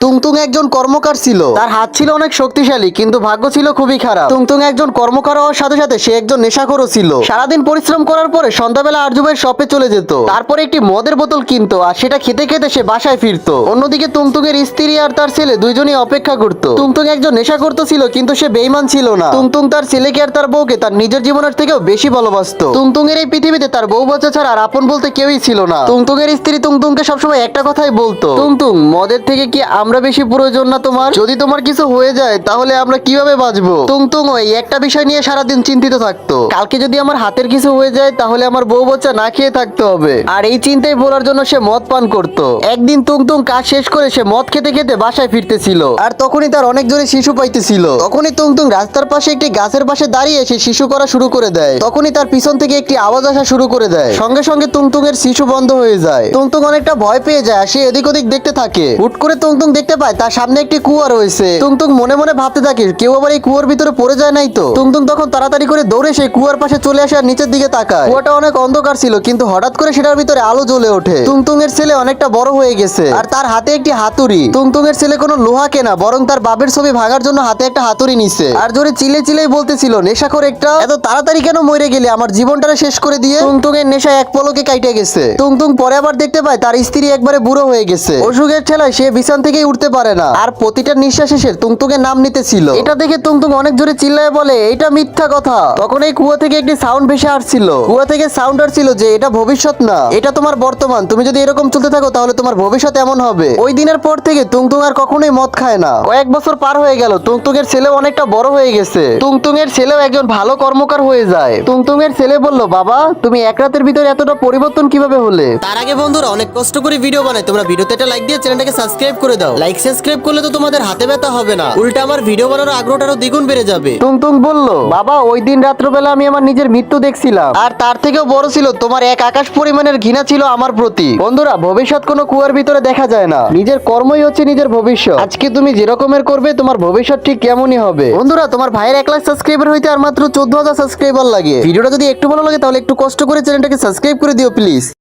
তুংতুং একজন কর্মকার ছিল। তার হাত ছিল অনেক শক্তিশালী, কিন্তু ভাগ্য ছিল খুবই খারাপ। তুংতুং একজন কর্মকার হওয়ার সাথে সাথে সে একজন নেশাখোরও ছিল। সারাদিন পরিশ্রম করার পরে সন্ধ্যাবেলা আরজু ভাইয়ের শপে চলে যেত, তারপরে একটি মদের বোতল কিনতো আর সেটা খেতে খেতে সে বাসায় ফিরতো। অন্যদিকে তুংতুং এর স্ত্রী আর তার ছেলে দুইজনই অপেক্ষা করত। তুংতুং একজন নেশাখোর তো ছিল, কিন্তু সে বেঈমান ছিল না। তুংতুং তার ছেলেকে আর তার বউকে তার নিজের জীবনের থেকেও বেশি ভালোবাসতো। তুংতুং এর এই পৃথিবীতে তার বউ বাচ্চা ছাড়া আর আপন বলতে কেউই ছিল না। তুংতুং এর স্ত্রী তুংতুংকে সবসময় একটা কথাই বলতো, তুংতুং, মদের থেকে কি আমরা বেশি প্রয়োজন না তোমার? যদি তোমার কিছু হয়ে যায় তাহলে আমরা কিভাবে বাঁচবো? তুংতুং ওই একটা বিষয় নিয়ে সারাদিন চিন্তিত থাকতো, কালকে যদি আমার হাতের কিছু হয়ে যায় তাহলে আমার বউ বাচ্চা না খেয়ে থাকতে হবে। আর এই চিন্তায় ভোলার জন্য সে মদ পান করত। একদিন তুংতুং কাজ শেষ করে সে মদ খেতে খেতে বাসায় ফিরতেছিল, আর তখনই তার অনেক জোরে শিশু পাইতেছিল। তখনই তুংতুং রাস্তার পাশে একটি গাছের পাশে দাঁড়িয়ে সে শিশু করা শুরু করে দেয়। তখনই তার পিছন থেকে একটি আওয়াজ আসা শুরু করে দেয়, সঙ্গে সঙ্গে তুংতুং এর শিশু বন্ধ হয়ে যায়। তুংতুং অনেকটা ভয় পেয়ে যায়, আর সে এদিক ওদিক দেখতে থাকে। হুট করে তুংতুং দেখতে পায় তার সামনে একটি কুয়া রয়েছে। তুংতুং মনে মনে ভাবতে থাকে, কেউ আবার এই কুয়ার ভিতরে পড়ে যায় নাই তো? তুংতুং তখন তাড়াতাড়ি করে দৌড়ে সেই কুয়ার পাশে চলে আসে আর নিচের দিকে তাকায়। কুয়াটা অনেক অন্ধকার ছিল, কিন্তু হঠাৎ করে সেটার ভিতরে আলো জ্বলে ওঠে। তুংতুং এর ছেলে অনেকটা বড় হয়ে গেছে, আর তার হাতে একটি হাতুড়ি। তুংতুং এর ছেলে কোনো লোহা কেনা, বরং তার বাপের ছবি ভাগার জন্য হাতে একটা হাতুড়ি নিছে, আর জোরে চিলে চিলেই বলতেছিল, নেশাখোর একটা, এত তাড়াতাড়ি কেন মরে গেলে, আমার জীবনটারে শেষ করে দিয়ে। তুংতুং এর নেশায় এক পলকে কাইটে গেছে। তুংতুং পরে আবার দেখতে পায় তার স্ত্রী একবারে বুড়ো হয়ে গেছে। অসুখের ঠেলায় সে বিছান থেকেই উঠতে পারে না, আর প্রতিটা নিঃশ্বাস শেষে তুংতুং এর নাম নিতেছিল। এটা দেখে তুংতুং অনেক জোরে চিল্লায় বলে, এটা মিথ্যা কথা। তখন এই কুয়া থেকে একটি সাউন্ড ভেসে আসছিল। কুয়া থেকে সাউন্ড আসছিল যে এটা ভবিষ্যৎ না, এটা তোমার বর্তমান। তুমি যদি এরকম চলতে থাকো তাহলে তোমার ভবিষ্যৎ এমন হবে। ওই দিনের পর থেকে তুংতুং আর কখনোই মদ খায় না। কয়েক বছর পার হয়ে গেল, তুংতুং এর ছেলেও অনেকটা বড় হয়ে গেছে। তুংতুং এর ছেলেও একজন ভালো কর্মকার হয়ে যায়। তুংতুং এর ছেলে বলল, বাবা, তুমি এক রাতের ভিতরে এতটা পরিবর্তন কিভাবে হলে? তার আগে বন্ধুরা, অনেক কষ্ট করে ভিডিও বানাই, তোমরা ভিডিওতে একটা লাইক দিয়ে চ্যানেলটাকে সাবস্ক্রাইব করে দাও। লাইক সাবস্ক্রাইব করলে তো তোমাদের হাতে ব্যথা হবে না, উল্টা আমার ভিডিও বানানোর আগ্রহটা আরো দ্বিগুণ বেড়ে যাবে। তুংতুং বলল, বাবা, ওই দিন রাত্রবেলা আমি আমার নিজের মৃত্যু দেখছিলাম, আর তার থেকেও বড় ছিল তোমার এক আকাশ পরিমাণের ঘৃণা ছিল আমার প্রতি। বন্ধুরা, ভবিষ্যৎ কোনো কুয়ার ভিতরে দেখা যায় না, নিজের কর্মই হচ্ছে নিজের ভবিষ্যৎ। আজকে তুমি যে রকমের করবে তোমার ভবিষ্যৎ ঠিক কেমনই হবে। বন্ধুরা, তোমার ভাইয়ের 1 লাখ সাবস্ক্রাইবার হইতে আর মাত্র 14,000 সাবস্ক্রাইবার লাগে। ভিডিওটা যদি একটু ভালো লাগে তাহলে একটু কষ্ট করে চ্যানেলটাকে সাবস্ক্রাইব করে দিও প্লিজ।